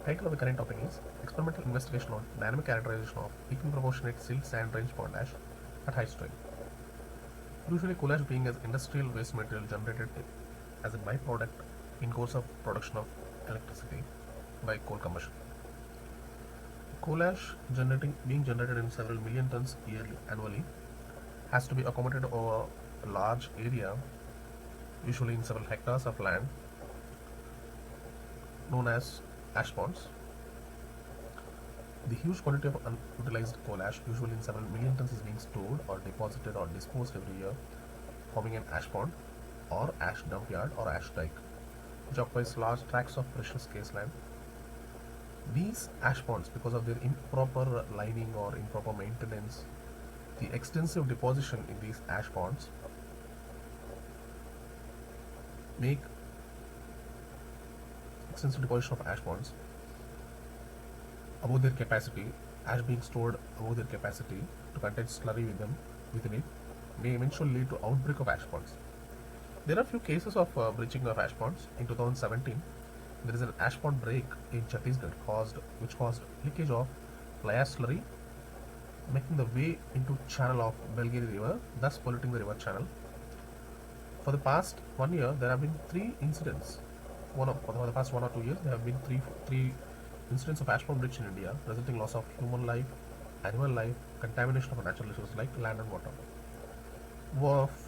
Title of the current topic is Experimental Investigation on Dynamic Characterization of Equi Proportionate Silt Sand Range Pond Ash at High Strain. Usually coal ash being as industrial waste material generated as a byproduct in course of production of electricity by coal combustion. Coal ash being generated in several million tons yearly annually has to be accommodated over a large area, usually in several hectares of land known as ash ponds. The huge quantity of unutilized coal ash, usually in several million tons, is being stored or deposited or disposed every year, forming an ash pond or ash dump yard or ash dike, which occupies large tracts of precious case land. These ash ponds, because of their improper lining or improper maintenance, the extensive deposition in these ash ponds make extensive deposition of ash ponds above their capacity, ash being stored above their capacity to contain slurry within it, may eventually lead to outbreak of ash ponds. There are few cases of breaching of ash ponds. In 2017, there is an ash pond break in Chhattisgarh which caused leakage of fly ash slurry, making the way into channel of Belgiri River, thus polluting the river channel. For the past 1 year, there have been three incidents. For the past 1 or 2 years, there have been three incidents of ash pond breach in India, resulting loss of human life, animal life, contamination of natural resources like land and water.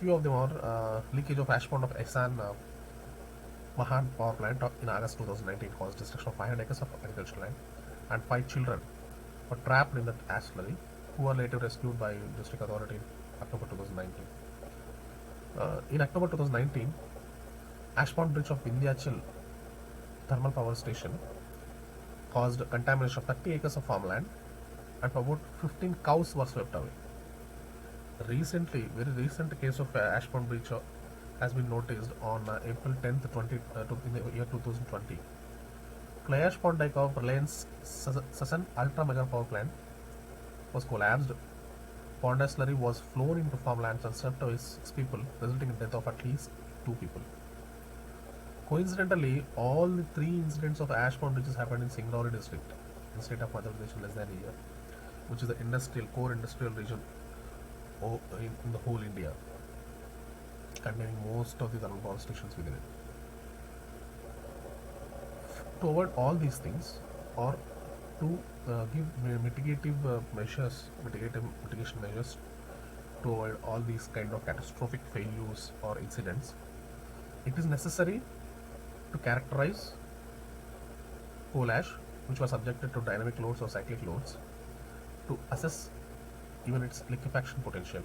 Few of them are leakage of ash pond of Ehsan Mahan power plant in August 2019 caused destruction of 500 acres of agricultural land, and 5 children were trapped in that ash slurry, who were later rescued by district authority in October 2019. In October 2019, ash pond breach of Vindhyachal thermal power station caused contamination of 30 acres of farmland, and about 15 cows were swept away. Very recent case of ash pond breach has been noticed on April 10th, in the year 2020. Fly ash pond dike of Reliance Sasan Ultra Mega Power Plant was collapsed. Pond ash slurry was flown into farmlands and swept away 6 people, resulting in death of at least 2 people. Coincidentally, all the three incidents of ash pond breaches happened in Singrauli district, in the state of Madhya Pradesh, in less than a year, which is the core industrial region in the whole India, containing most of the thermal power stations within it. To avoid all these things, or to give mitigation measures to avoid all these kind of catastrophic failures or incidents, it is necessary to characterize coal ash, which was subjected to dynamic loads or cyclic loads, to assess even its liquefaction potential.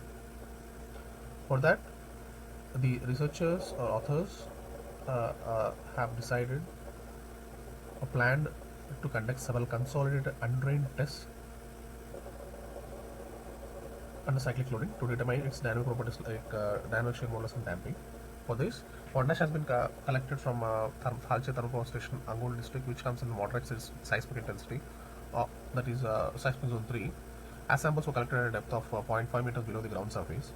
For that, the researchers or authors have decided or planned to conduct several consolidated undrained tests under cyclic loading to determine its dynamic properties like dynamic shear, modulus, and damping. For this, pond ash has been collected from Thalche Thermal Power Station, Angul district, which comes in moderate seismic intensity, that is seismic zone 3. As samples were collected at a depth of 0.5 meters below the ground surface.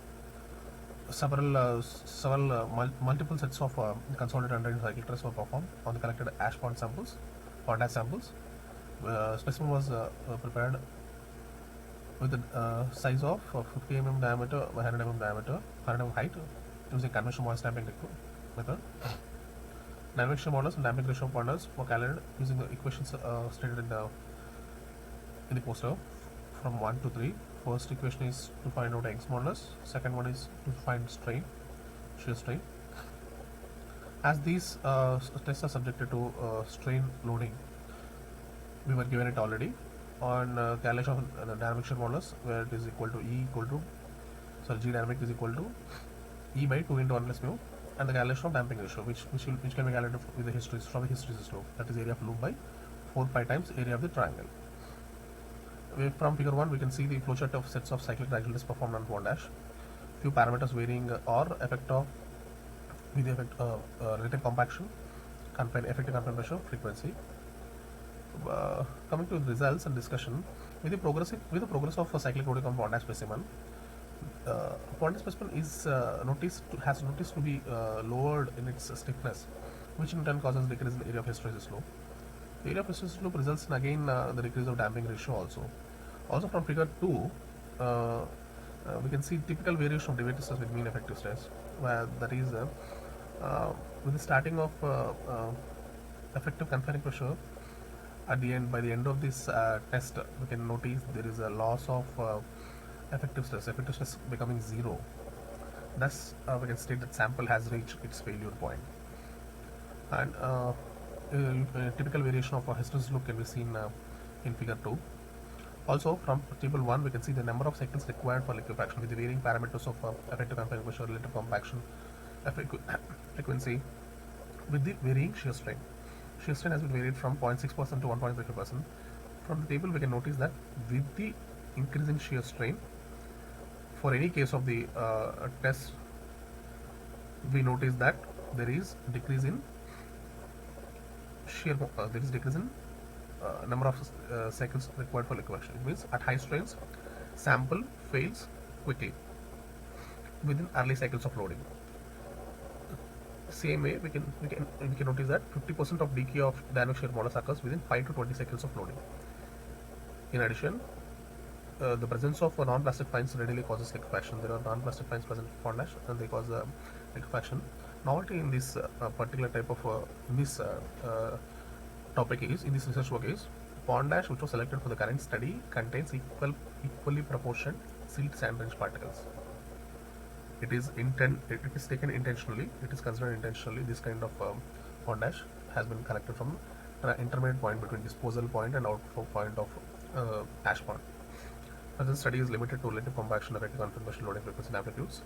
Multiple sets of consolidated undrained cyclic tests were performed on the collected pond ash samples. Specimen was prepared with a size of 50 mm diameter by 100 mm diameter, 100 mm height, using conventional moist damping method. Dynamic shear modulus and damping ratio of ponders were calculated using the equations stated in the poster from 1 to 3. First equation is to find out Young's modulus. Second one is to find shear strain. As these tests are subjected to strain loading, we were given it already on calculation of the dynamic shear modulus, where it is equal to G dynamic is equal to E by 2 into 1 plus mu, and the calculation of damping ratio, which can be calculated with the from the hysteresis law, that is area of loop by 4 pi times area of the triangle. From figure 1, we can see the flowchart of sets of cyclic triaxial tests performed on pond ash. Few parameters varying or effect of with the effect relative compaction, effective confined pressure, frequency. Coming to the results and discussion, with the progress of cyclic loading on pond ash specimen, pond ash specimen has noticed to be lowered in its stiffness, which in turn causes decrease in the area of hysteresis low. The area of hysteresis loop results in again the decrease of damping ratio also. Also from figure 2, we can see typical variation of derivative stress with mean effective stress, where that is with the starting of effective confining pressure. At the end, by the end of this test, we can notice there is a loss of effective stress becoming zero. Thus, we can state that sample has reached its failure point. And typical variation of a hysteresis loop can be seen in figure 2. Also, from table 1, we can see the number of cycles required for liquefaction with the varying parameters of effective confining pressure, relative compaction, frequency, with the varying shear strain. Shear strain has been varied from 0.6% to 1.35%. From the table, we can notice that with the increasing shear strain, for any case of the test, we notice that there is decrease in there is decrease in number of cycles required for liquefaction. It means at high strains, sample fails quickly within early cycles of loading. Same way, we can notice that 50% of decay of dynamic shear modulus occurs within 5 to 20 cycles of loading. In addition, the presence of non-plastic fines readily causes liquefaction. There are non-plastic fines present in pond ash, and they cause liquefaction. Novelty in this particular type of in this topic is, in this research work is, pond ash, which was selected for the current study, contains equally proportioned silt sand-rich particles. It is taken intentionally. It is considered intentionally. This kind of pond ash has been collected from intermediate point between disposal point and outflow point of ash pond. Present study is limited to relative compaction, effective confirmation, loading frequency and amplitudes,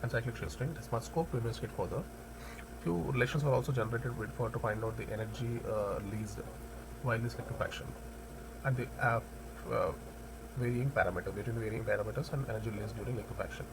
and cyclic shear strain. It is not scope to investigate further. Few relations were also generated to find out the energy released while this liquefaction and the varying parameters and energy released during liquefaction.